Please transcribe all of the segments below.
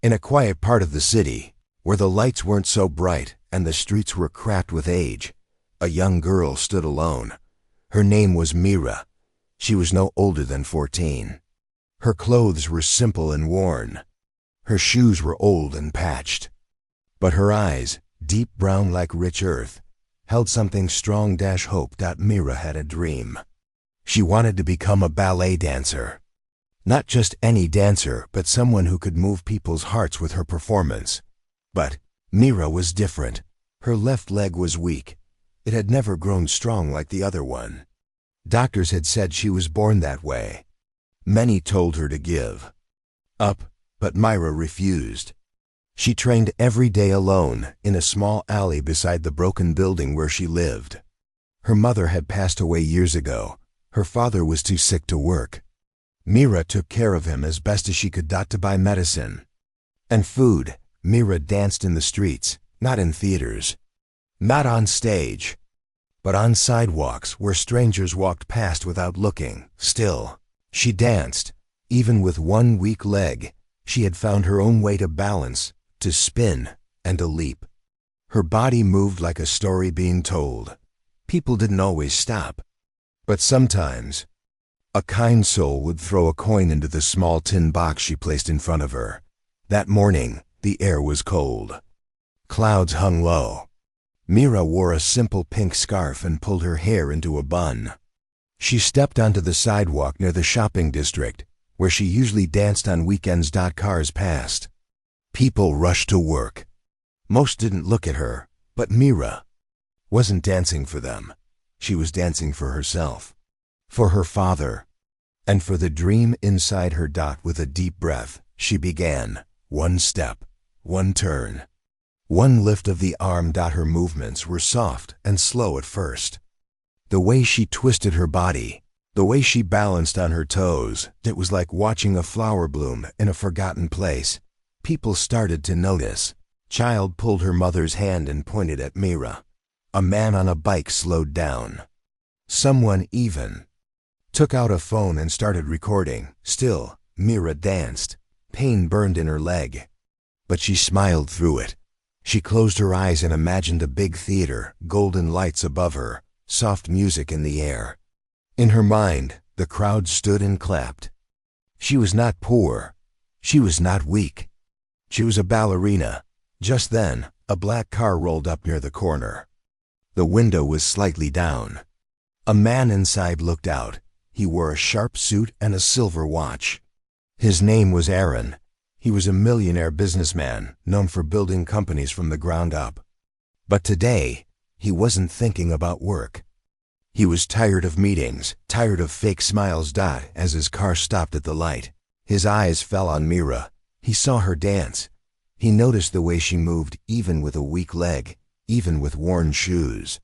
In a quiet part of the city, where the lights weren't so bright and the streets were cracked with age, a young girl stood alone. Her name was Mira. She was no older than 14. Her clothes were simple and worn. Her shoes were old and patched. But her eyes, deep brown like rich earth, held something strong. Hope. Mira had a dream. She wanted to become a ballet dancer. Not just any dancer, but someone who could move people's hearts with her performance. But Mira was different. Her left leg was weak. It had never grown strong like the other one. Doctors had said she was born that way. Many told her to give up, but Mira refused. She trained every day alone in a small alley beside the broken building where she lived. Her mother had passed away years ago. Her father was too sick to work. Mira took care of him as best as she could to buy medicine and food. Mira danced in the streets, not in theaters, not on stage, but on sidewalks where strangers walked past without looking. Still, she danced. Even with one weak leg, she had found her own way to balance, to spin, and to leap. Her body moved like a story being told. People didn't always stop, but sometimes a kind soul would throw a coin into the small tin box she placed in front of her. That morning, the air was cold. Clouds hung low. Mira wore a simple pink scarf and pulled her hair into a bun. She stepped onto the sidewalk near the shopping district, where she usually danced on weekends. Cars passed. People rushed to work. Most didn't look at her, but Mira wasn't dancing for them. She was dancing for herself, for her father, and for the dream inside her. With a deep breath, she began. One step, one turn, one lift of the arm. Her movements were soft and slow at first. The way she twisted her body, the way she balanced on her toes, it was like watching a flower bloom in a forgotten place. People started to notice. Child pulled her mother's hand and pointed at Mira. A man on a bike slowed down. Someone even took out a phone and started recording. Still, Mira danced. Pain burned in her leg, but she smiled through it. She closed her eyes and imagined a big theater, golden lights above her, soft music in the air. In her mind, the crowd stood and clapped. She was not poor. She was not weak. She was a ballerina. Just then, a black car rolled up near the corner. The window was slightly down. A man inside looked out. He wore a sharp suit and a silver watch. His name was Aaron. He was a millionaire businessman, known for building companies from the ground up. But today, he wasn't thinking about work. He was tired of meetings, tired of fake smiles. As his car stopped at the light, his eyes fell on Mira. He saw her dance. He noticed the way she moved, even with a weak leg, even with worn shoes.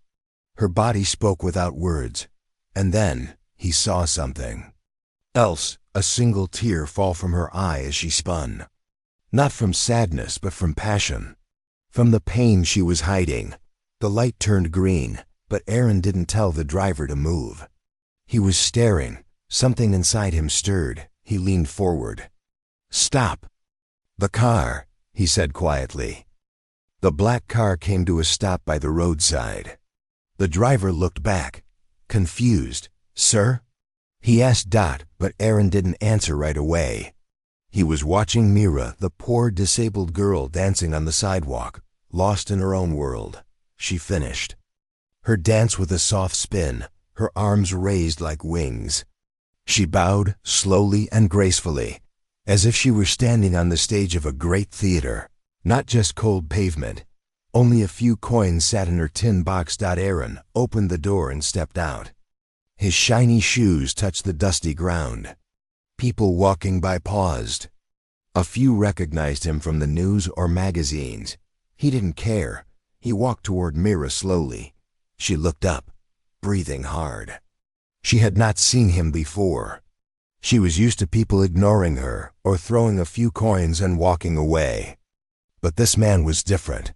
Her body spoke without words. And then, he saw something else. A single tear fall from her eye as she spun. Not from sadness, but from passion. From the pain she was hiding. The light turned green, but Aaron didn't tell the driver to move. He was staring. Something inside him stirred. He leaned forward. "Stop." "The car," he said quietly. The black car came to a stop by the roadside. The driver looked back, confused. "Sir?" he asked. But Aaron didn't answer right away. He was watching Mira, the poor disabled girl dancing on the sidewalk, lost in her own world. She finished her dance with a soft spin, her arms raised like wings. She bowed slowly and gracefully, as if she were standing on the stage of a great theater. Not just cold pavement. Only a few coins sat in her tin box. Aaron opened the door and stepped out. His shiny shoes touched the dusty ground. People walking by paused. A few recognized him from the news or magazines. He didn't care. He walked toward Mira slowly. She looked up, breathing hard. She had not seen him before. She was used to people ignoring her or throwing a few coins and walking away. But this man was different.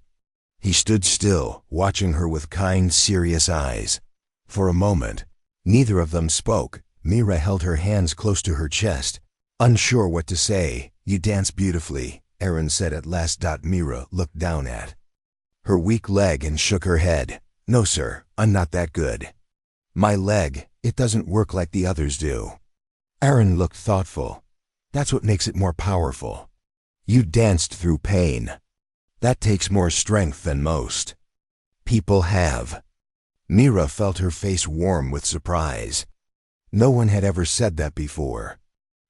He stood still, watching her with kind, serious eyes. For a moment, neither of them spoke. Mira held her hands close to her chest, unsure what to say. "You dance beautifully," Erin said at last. Mira looked down at her weak leg and shook her head. No, sir, I'm not that good. My leg, it doesn't work like the others do. Erin looked thoughtful. That's what makes it more powerful. You danced through pain. That takes more strength than most people have. Mira felt her face warm with surprise. No one had ever said that before.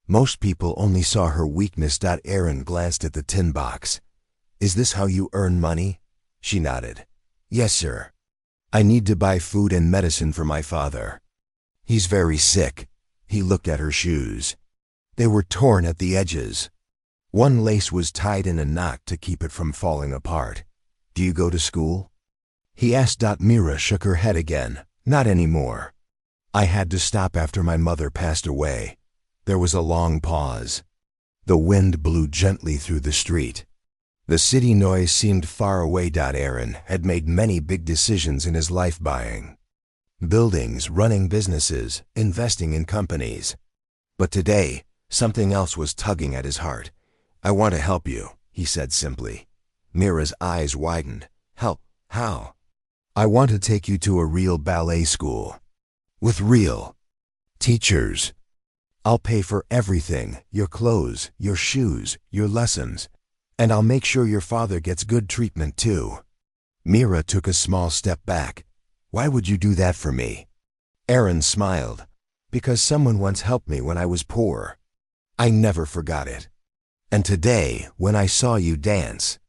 Most people only saw her weakness. Erin glanced at the tin box. Is this how you earn money? She nodded. Yes, sir. I need to buy food and medicine for my father. He's very sick. He looked at her shoes. They were torn at the edges. One lace was tied in a knot to keep it from falling apart. Do you go to school? He asked. Mira shook her head again. Not anymore. I had to stop after my mother passed away. There was a long pause. The wind blew gently through the street. The city noise seemed far away. Erin had made many big decisions in his life, buying buildings, running businesses, investing in companies. But today, something else was tugging at his heart. I want to help you, he said simply. Mira's eyes widened. Help? How? I want to take you to a real ballet school. With real teachers. I'll pay for everything, your clothes, your shoes, your lessons. And I'll make sure your father gets good treatment too. Mira took a small step back. Why would you do that for me? Erin smiled. Because someone once helped me when I was poor. I never forgot it. And today, when I saw you dance,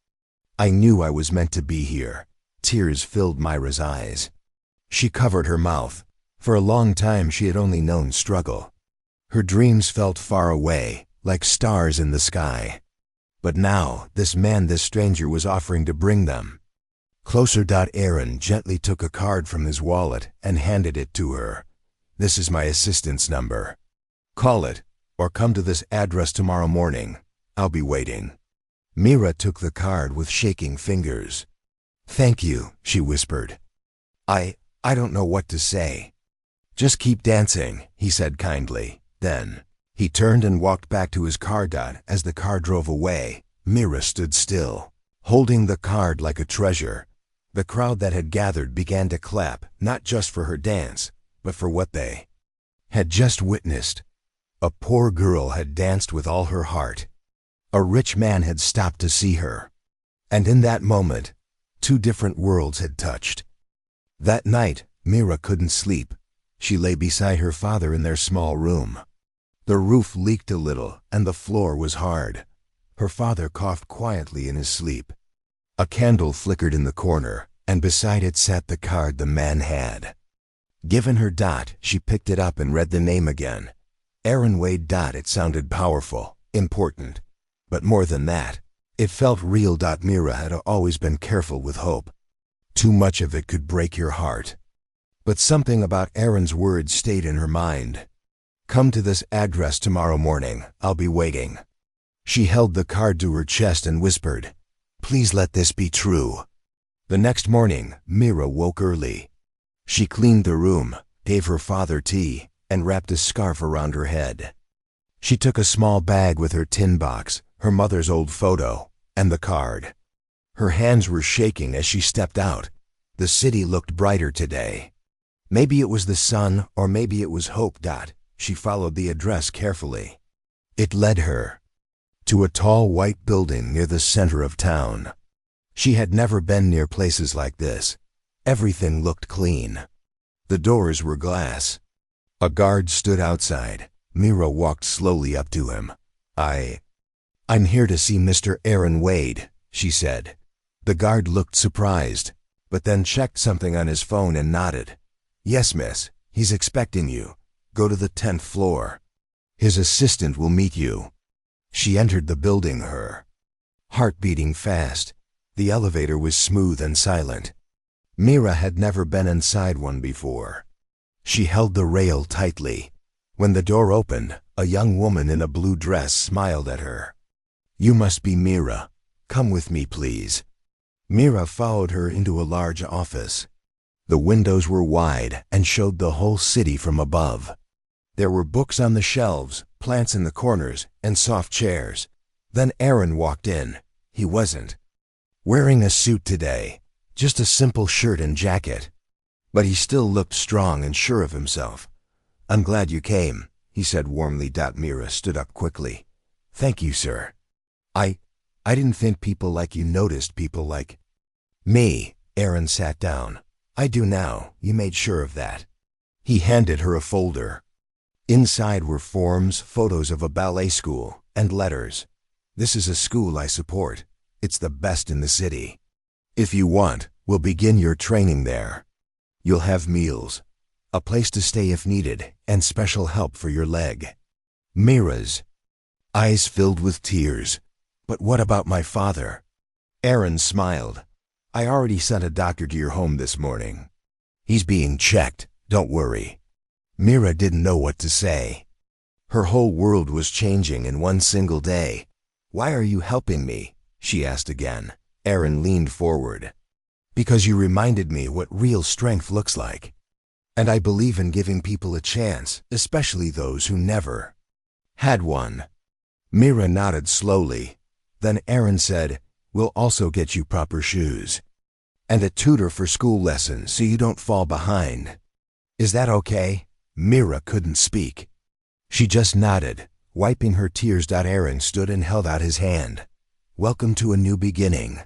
I knew I was meant to be here. Tears filled Mira's eyes. She covered her mouth. For a long time she had only known struggle. Her dreams felt far away, like stars in the sky. But now, this man, this stranger, was offering to bring them closer. Erin gently took a card from his wallet and handed it to her. This is my assistant's number. Call it, or come to this address tomorrow morning. I'll be waiting. Mira took the card with shaking fingers. Thank you, she whispered. I don't know what to say. Just keep dancing, he said kindly. Then he turned and walked back to his car. As the car drove away, Mira stood still, holding the card like a treasure. The crowd that had gathered began to clap, not just for her dance, but for what they had just witnessed. A poor girl had danced with all her heart. A rich man had stopped to see her. And in that moment, two different worlds had touched. That night, Mira couldn't sleep. She lay beside her father in their small room. The roof leaked a little, and the floor was hard. Her father coughed quietly in his sleep. A candle flickered in the corner, and beside it sat the card the man had given her. She picked it up and read the name again. Erin Wade. It sounded powerful, important. But more than that, it felt real. Mira had always been careful with hope. Too much of it could break your heart. But something about Erin's words stayed in her mind. Come to this address tomorrow morning. I'll be waiting. She held the card to her chest and whispered, Please let this be true. The next morning, Mira woke early. She cleaned the room, gave her father tea, and wrapped a scarf around her head. She took a small bag with her tin box, her mother's old photo, and the card. Her hands were shaking as she stepped out. The city looked brighter today. Maybe it was the sun, or maybe it was hope. She followed the address carefully. It led her to a tall white building near the center of town. She had never been near places like this. Everything looked clean. The doors were glass. A guard stood outside. Mira walked slowly up to him. I'm here to see Mr. Erin Wade, she said. The guard looked surprised, but then checked something on his phone and nodded. Yes, miss, he's expecting you. Go to the 10th floor. His assistant will meet you. She entered the building, her heart beating fast. The elevator was smooth and silent. Mira had never been inside one before. She held the rail tightly. When the door opened, a young woman in a blue dress smiled at her. You must be Mira. Come with me, please. Mira followed her into a large office. The windows were wide and showed the whole city from above. There were books on the shelves, plants in the corners, and soft chairs. Then Aaron walked in. He wasn't wearing a suit today, just a simple shirt and jacket. But he still looked strong and sure of himself. "I'm glad you came," he said warmly. Mira stood up quickly. "Thank you, sir. I didn't think people like you noticed people like me." Aaron sat down. "I do now. You made sure of that." He handed her a folder. Inside were forms, photos of a ballet school, and letters. "This is a school I support. It's the best in the city. If you want, we'll begin your training there. You'll have meals, a place to stay if needed, and special help for your leg." Mira's eyes filled with tears. "But what about my father?" Aaron smiled. "I already sent a doctor to your home this morning. He's being checked, don't worry." Mira didn't know what to say. Her whole world was changing in one single day. "Why are you helping me?" she asked again. Aaron leaned forward. "Because you reminded me what real strength looks like. And I believe in giving people a chance, especially those who never had one." Mira nodded slowly. Then Aaron said, "We'll also get you proper shoes. And a tutor for school lessons so you don't fall behind. Is that okay?" Mira couldn't speak. She just nodded, wiping her tears. Aaron stood and held out his hand. "Welcome to a new beginning."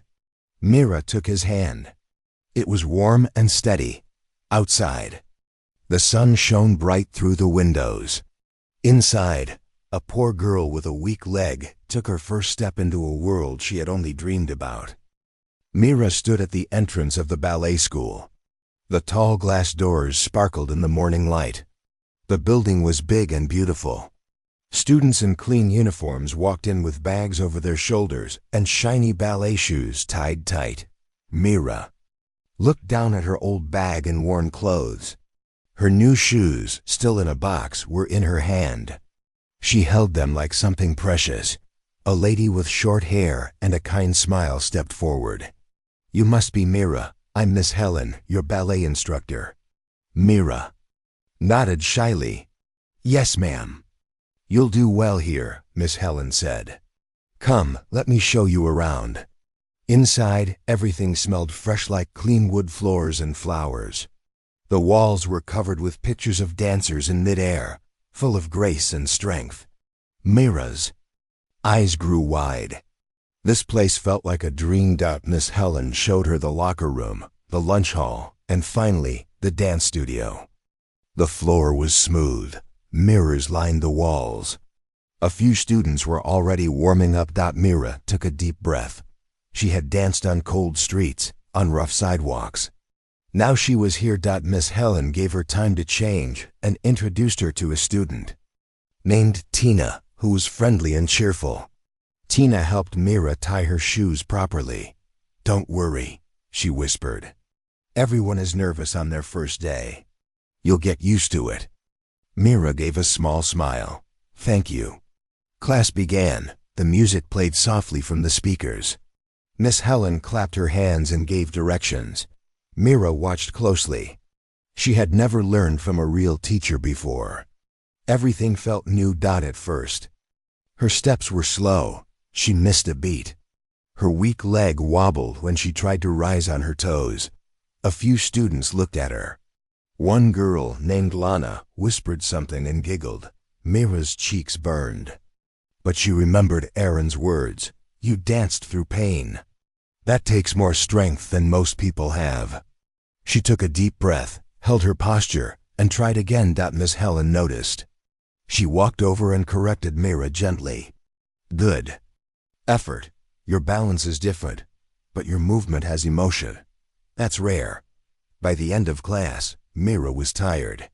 Mira took his hand. It was warm and steady. Outside, the sun shone bright through the windows. Inside, a poor girl with a weak leg took her first step into a world she had only dreamed about. Mira stood at the entrance of the ballet school. The tall glass doors sparkled in the morning light. The building was big and beautiful. Students in clean uniforms walked in with bags over their shoulders and shiny ballet shoes tied tight. Mira looked down at her old bag and worn clothes. Her new shoes, still in a box, were in her hand. She held them like something precious. A lady with short hair and a kind smile stepped forward. "You must be Mira. I'm Miss Helen, your ballet instructor." Mira nodded shyly. "Yes, ma'am." "You'll do well here," Miss Helen said. "Come, let me show you around." Inside, everything smelled fresh like clean wood floors and flowers. The walls were covered with pictures of dancers in midair, full of grace and strength. Mira's eyes grew wide. This place felt like a dream. Miss Helen showed her the locker room, the lunch hall, and finally, the dance studio. The floor was smooth. Mirrors lined the walls. A few students were already warming up. Mira took a deep breath. She had danced on cold streets, on rough sidewalks. Now she was here. Miss Helen gave her time to change and introduced her to a student named Tina, who was friendly and cheerful. Tina helped Mira tie her shoes properly. "Don't worry," she whispered. "Everyone is nervous on their first day. You'll get used to it." Mira gave a small smile. "Thank you." Class began. The music played softly from the speakers. Miss Helen clapped her hands and gave directions. Mira watched closely. She had never learned from a real teacher before. Everything felt new. At first, her steps were slow. She missed a beat. Her weak leg wobbled when she tried to rise on her toes. A few students looked at her. One girl, named Lana, whispered something and giggled. Mira's cheeks burned. But she remembered Aaron's words. "You danced through pain. That takes more strength than most people have." She took a deep breath, held her posture, and tried again. Miss Helen noticed. She walked over and corrected Mira gently. "Good effort. Your balance is different, but your movement has emotion. That's rare." By the end of class, Mira was tired.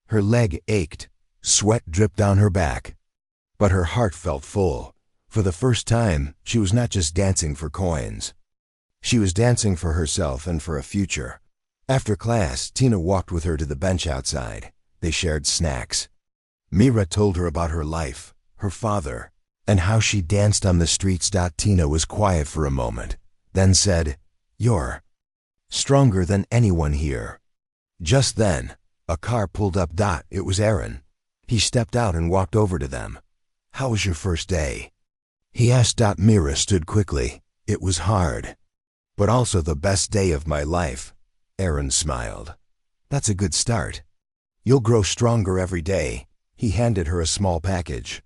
Her leg ached. Sweat dripped down her back. But her heart felt full. For the first time, she was not just dancing for coins. She was dancing for herself and for a future. After class, Tina walked with her to the bench outside. They shared snacks. Mira told her about her life, her father, and how she danced on the streets. Tina was quiet for a moment, then said, "You're stronger than anyone here." Just then, a car pulled up. It was Aaron. He stepped out and walked over to them. "How was your first day?" he asked. Mira stood quickly. It was hard, but also the best day of my life. Aaron smiled. That's a good start. You'll grow stronger every day. He handed her a small package.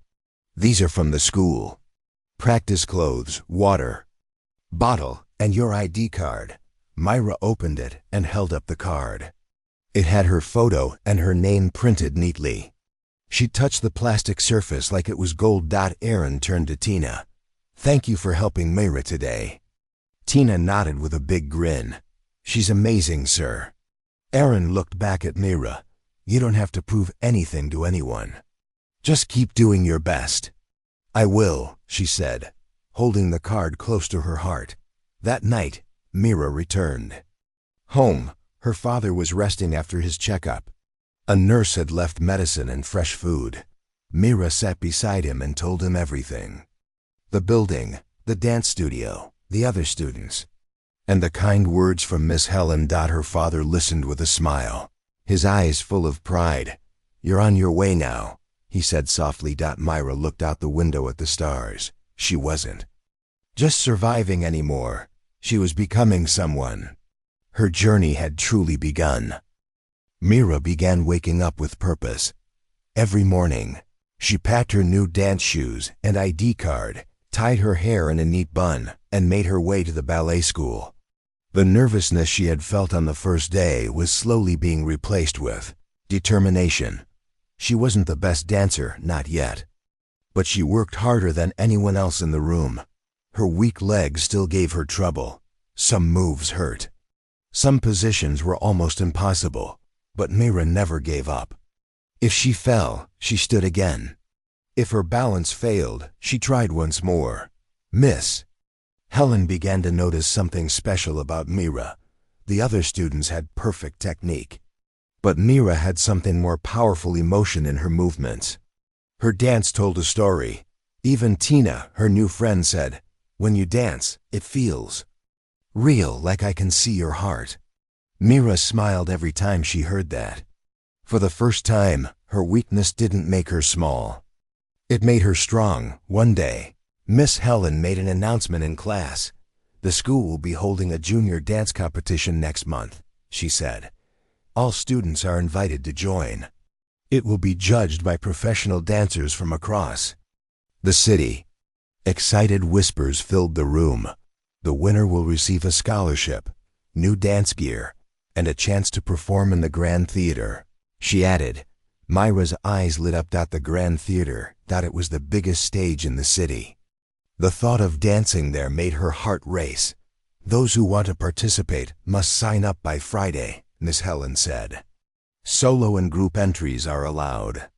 These are from the school. Practice clothes, water, bottle, and your ID card. Myra opened it and held up the card. It had her photo and her name printed neatly. She touched the plastic surface like it was gold. Aaron turned to Tina. Thank you for helping Myra today. Tina nodded with a big grin. She's amazing, sir. Aaron looked back at Myra. You don't have to prove anything to anyone. Just keep doing your best. I will, she said, holding the card close to her heart. That night, Myra returned home. Her father was resting after his checkup. A nurse had left medicine and fresh food. Myra sat beside him and told him everything. The building, the dance studio, the other students, and the kind words from Miss Helen. Her father listened with a smile, his eyes full of pride. You're on your way now, he said softly. Myra looked out the window at the stars. She wasn't just surviving anymore. She was becoming someone. Her journey had truly begun. Myra began waking up with purpose. Every morning, she packed her new dance shoes and ID card, tied her hair in a neat bun, and made her way to the ballet school. The nervousness she had felt on the first day was slowly being replaced with determination. She wasn't the best dancer, not yet, but she worked harder than anyone else in the room. Her weak legs still gave her trouble. Some moves hurt. Some positions were almost impossible, but Myra never gave up. If she fell, she stood again. If her balance failed, she tried once more. Miss Helen began to notice something special about Myra. The other students had perfect technique, but Myra had something more powerful: emotion in her movements. Her dance told a story. Even Tina, her new friend, said, "When you dance, it feels real, like I can see your heart." Myra smiled every time she heard that. For the first time, her weakness didn't make her small. It made her strong. One day, Miss Helen made an announcement in class. The school will be holding a junior dance competition next month, she said. All students are invited to join. It will be judged by professional dancers from across the city. Excited whispers filled the room. The winner will receive a scholarship, new dance gear, and a chance to perform in the Grand Theater, she added. Myra's eyes lit up. The Grand Theater, it was the biggest stage in the city. The thought of dancing there made her heart race. Those who want to participate must sign up by Friday, Miss Helen said. Solo and group entries are allowed.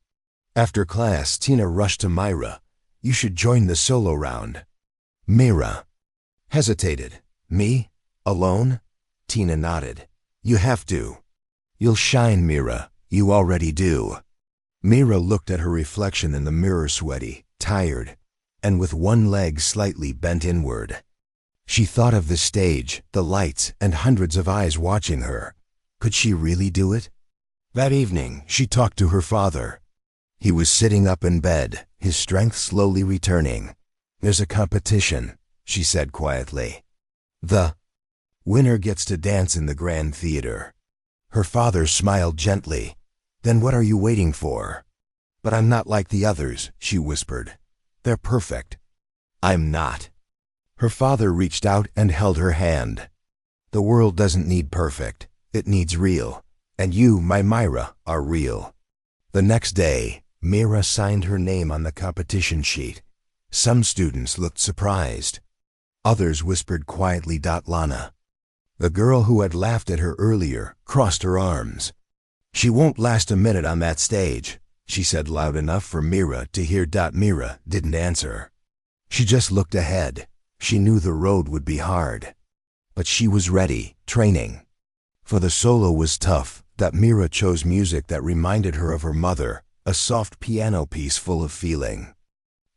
After class, Tina rushed to Myra. You should join the solo round. Myra hesitated. Me? Alone? Tina nodded. You have to. You'll shine, Myra. You already do. Myra looked at her reflection in the mirror, sweaty, tired, and with one leg slightly bent inward. She thought of the stage, the lights, and hundreds of eyes watching her. Could she really do it? That evening, she talked to her father. He was sitting up in bed, his strength slowly returning. There's a competition, she said quietly. The winner gets to dance in the Grand Theater. Her father smiled gently. Then what are you waiting for? But I'm not like the others, she whispered. They're perfect. I'm not. Her father reached out and held her hand. The world doesn't need perfect. It needs real. And you, my Myra, are real. The next day, Myra signed her name on the competition sheet. Some students looked surprised. Others whispered quietly. Lana, the girl who had laughed at her earlier, crossed her arms. She won't last a minute on that stage, she said loud enough for Myra to hear. Myra didn't answer. She just looked ahead. She knew the road would be hard. But she was ready, training. For the solo was tough. Myra chose music that reminded her of her mother, a soft piano piece full of feeling.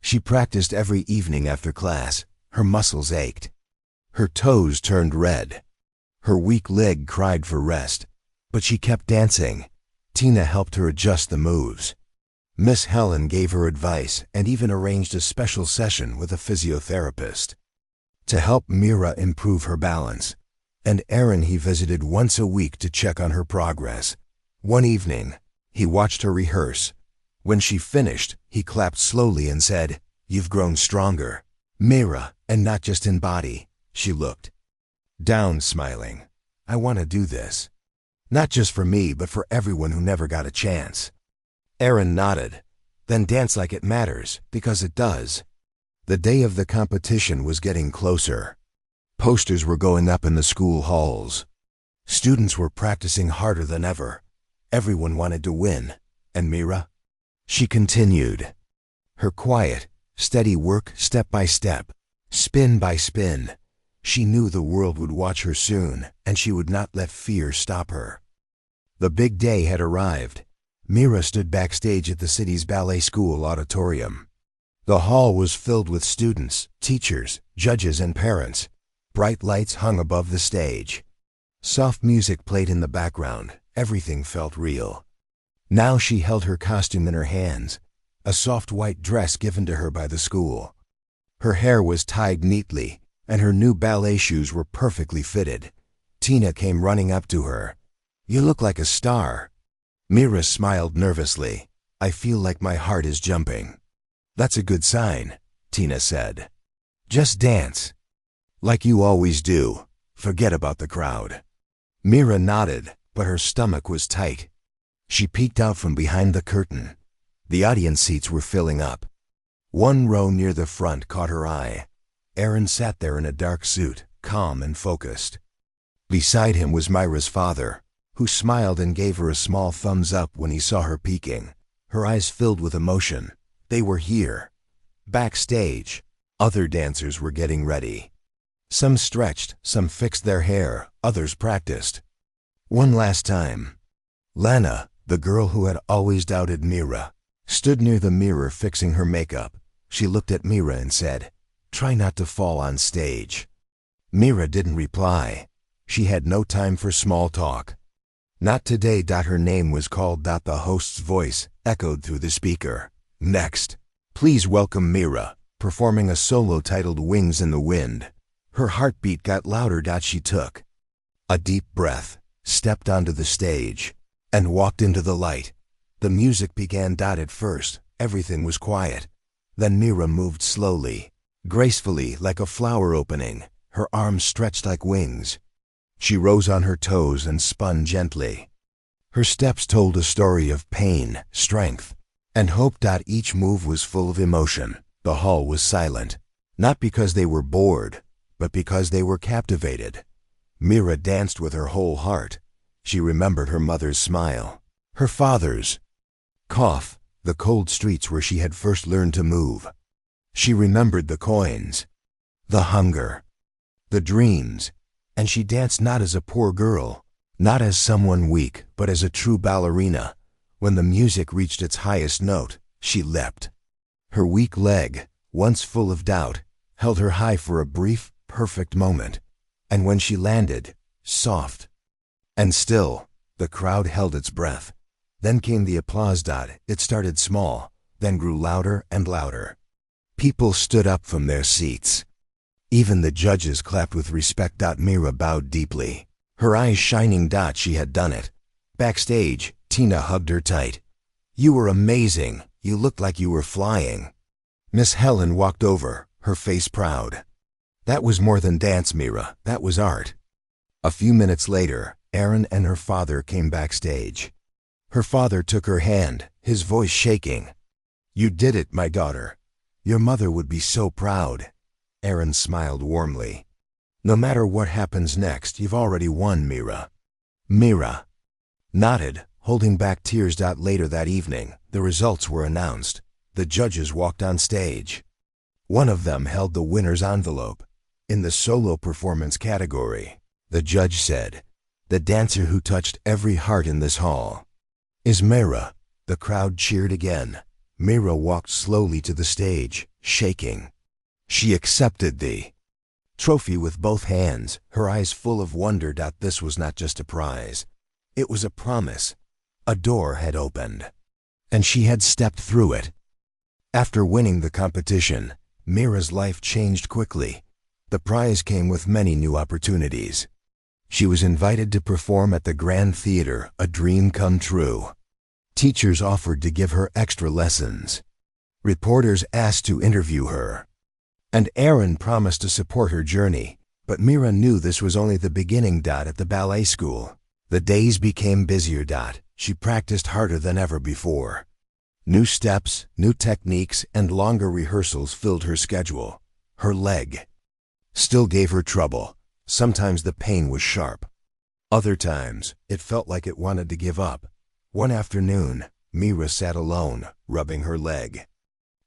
She practiced every evening after class. Her muscles ached. Her toes turned red. Her weak leg cried for rest. But she kept dancing. Tina helped her adjust the moves. Miss Helen gave her advice and even arranged a special session with a physiotherapist to help Mira improve her balance. And Aaron he visited once a week to check on her progress. One evening, he watched her rehearse. When she finished, he clapped slowly and said, "You've grown stronger, Mira, and not just in body." She looked down, smiling. "I want to do this. Not just for me, but for everyone who never got a chance." Aaron nodded. "Then dance like it matters, because it does." The day of the competition was getting closer. Posters were going up in the school halls. Students were practicing harder than ever. Everyone wanted to win. And Mira? She continued. Her quiet, steady work, step by step, spin by spin. She knew the world would watch her soon, and she would not let fear stop her. The big day had arrived. Mira stood backstage at the city's ballet school auditorium. The hall was filled with students, teachers, judges, and parents. Bright lights hung above the stage. Soft music played in the background. Everything felt real. Now she held her costume in her hands, a soft white dress given to her by the school. Her hair was tied neatly, and her new ballet shoes were perfectly fitted. Tina came running up to her. "You look like a star." Mira smiled nervously. "I feel like my heart is jumping." "That's a good sign," Tina said. "Just dance. Like you always do. Forget about the crowd." Mira nodded, but her stomach was tight. She peeked out from behind the curtain. The audience seats were filling up. One row near the front caught her eye. Aaron sat there in a dark suit, calm and focused. Beside him was Myra's father, who smiled and gave her a small thumbs up when he saw her peeking. Her eyes filled with emotion. They were here. Backstage, other dancers were getting ready. Some stretched, some fixed their hair, others practiced. One last time. Lana, the girl who had always doubted Mira, stood near the mirror fixing her makeup. She looked at Mira and said, "Try not to fall on stage." Mira didn't reply. She had no time for small talk. Not today. Her name was called. The host's voice echoed through the speaker. "Next, please welcome Mira, performing a solo titled Wings in the Wind." Her heartbeat got louder. She took a deep breath, stepped onto the stage, and walked into the light. The music began. At first, everything was quiet. Then Mira moved slowly, gracefully, like a flower opening, her arms stretched like wings. She rose on her toes and spun gently. Her steps told a story of pain, strength, and hope. Each move was full of emotion. The hall was silent, not because they were bored, but because they were captivated. Mira danced with her whole heart. She remembered her mother's smile, her father's cough, the cold streets where she had first learned to move. She remembered the coins, the hunger, the dreams, and she danced not as a poor girl, not as someone weak, but as a true ballerina. When the music reached its highest note, she leapt. Her weak leg, once full of doubt, held her high for a brief, perfect moment. And when she landed, soft and still, the crowd held its breath. Then came the applause. It started small, then grew louder and louder. People stood up from their seats. Even the judges clapped with respect. Mira bowed deeply, her eyes shining. She had done it. Backstage, Tina hugged her tight. "You were amazing. You looked like you were flying." Miss Helen walked over, her face proud. "That was more than dance, Mira. That was art." A few minutes later, Aaron and her father came backstage. Her father took her hand, his voice shaking. "You did it, my daughter. Your mother would be so proud." Aaron smiled warmly. "No matter what happens next, you've already won, Mira." Mira nodded, holding back tears. Later that evening, the results were announced. The judges walked on stage. One of them held the winner's envelope. In the solo performance category, the judge said, "The dancer who touched every heart in this hall is Mira." The crowd cheered again. Mira walked slowly to the stage, shaking. She accepted the trophy with both hands, her eyes full of wonder. This was not just a prize. It was a promise. A door had opened. and she had stepped through it. After winning the competition, Mira's life changed quickly. The prize came with many new opportunities. She was invited to perform at the Grand Theater, a dream come true. Teachers offered to give her extra lessons. Reporters asked to interview her. And Aaron promised to support her journey, but Mira knew this was only the beginning. At the ballet school, the days became busier. She practiced harder than ever before. New steps, new techniques, and longer rehearsals filled her schedule. Her leg still gave her trouble. Sometimes the pain was sharp. Other times, it felt like it wanted to give up. One afternoon, Mira sat alone, rubbing her leg.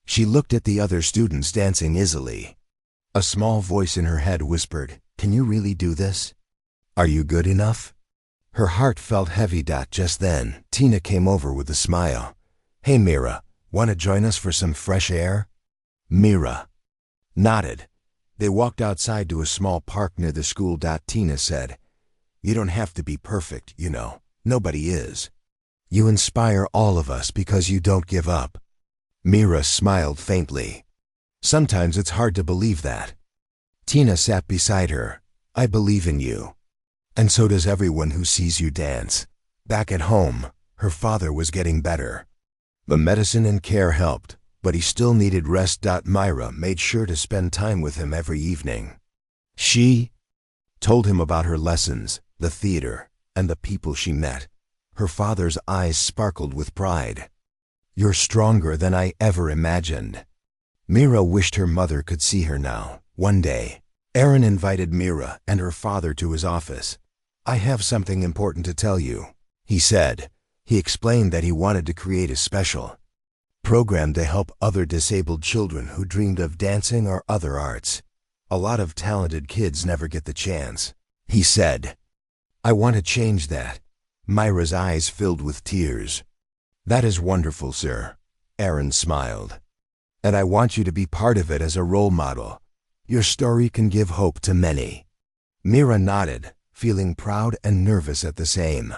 She looked at the other students dancing easily. A small voice in her head whispered, "Can you really do this? Are you good enough?" Her heart felt heavy. Just then, Tina came over with a smile. "Hey Mira, want to join us for some fresh air?" Mira nodded. They walked outside to a small park near the school. Tina said, "You don't have to be perfect, you know. Nobody is. You inspire all of us because you don't give up." Mira smiled faintly. "Sometimes it's hard to believe that." Tina sat beside her. "I believe in you. And so does everyone who sees you dance." Back at home, her father was getting better. The medicine and care helped, but he still needed rest. Mira made sure to spend time with him every evening. She told him about her lessons, the theater, and the people she met. Her father's eyes sparkled with pride. "You're stronger than I ever imagined." Mira wished her mother could see her now. One day, Aaron invited Mira and her father to his office. "I have something important to tell you," he said. He explained that he wanted to create a special program to help other disabled children who dreamed of dancing or other arts. "A lot of talented kids never get the chance," he said. "I want to change that." Mira's eyes filled with tears. "That is wonderful, sir," Aaron smiled. "And I want you to be part of it as a role model. Your story can give hope to many." Mira nodded, feeling proud and nervous at the same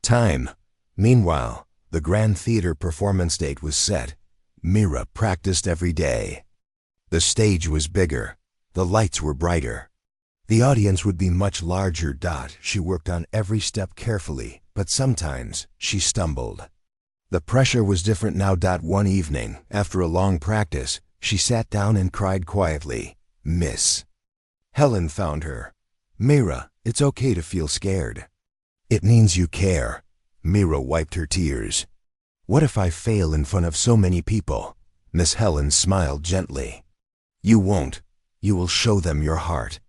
time. Meanwhile, the Grand Theater performance date was set. Mira practiced every day. The stage was bigger. The lights were brighter. The audience would be much larger. She worked on every step carefully, but sometimes she stumbled. The pressure was different now. One evening, after a long practice, she sat down and cried quietly. Miss Helen found her. "Mira, it's okay to feel scared. It means you care." Mira wiped her tears. "What if I fail in front of so many people?" Miss Helen smiled gently. "You won't. You will show them your heart.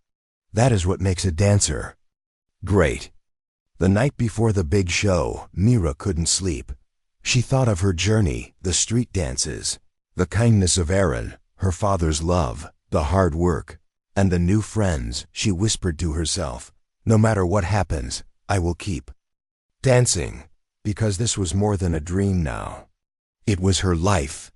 That is what makes a dancer great." The night before the big show, Mira couldn't sleep. She thought of her journey, the street dances, the kindness of Aaron, her father's love, the hard work, and the new friends. She whispered to herself, "No matter what happens, I will keep dancing," because this was more than a dream now. It was her life.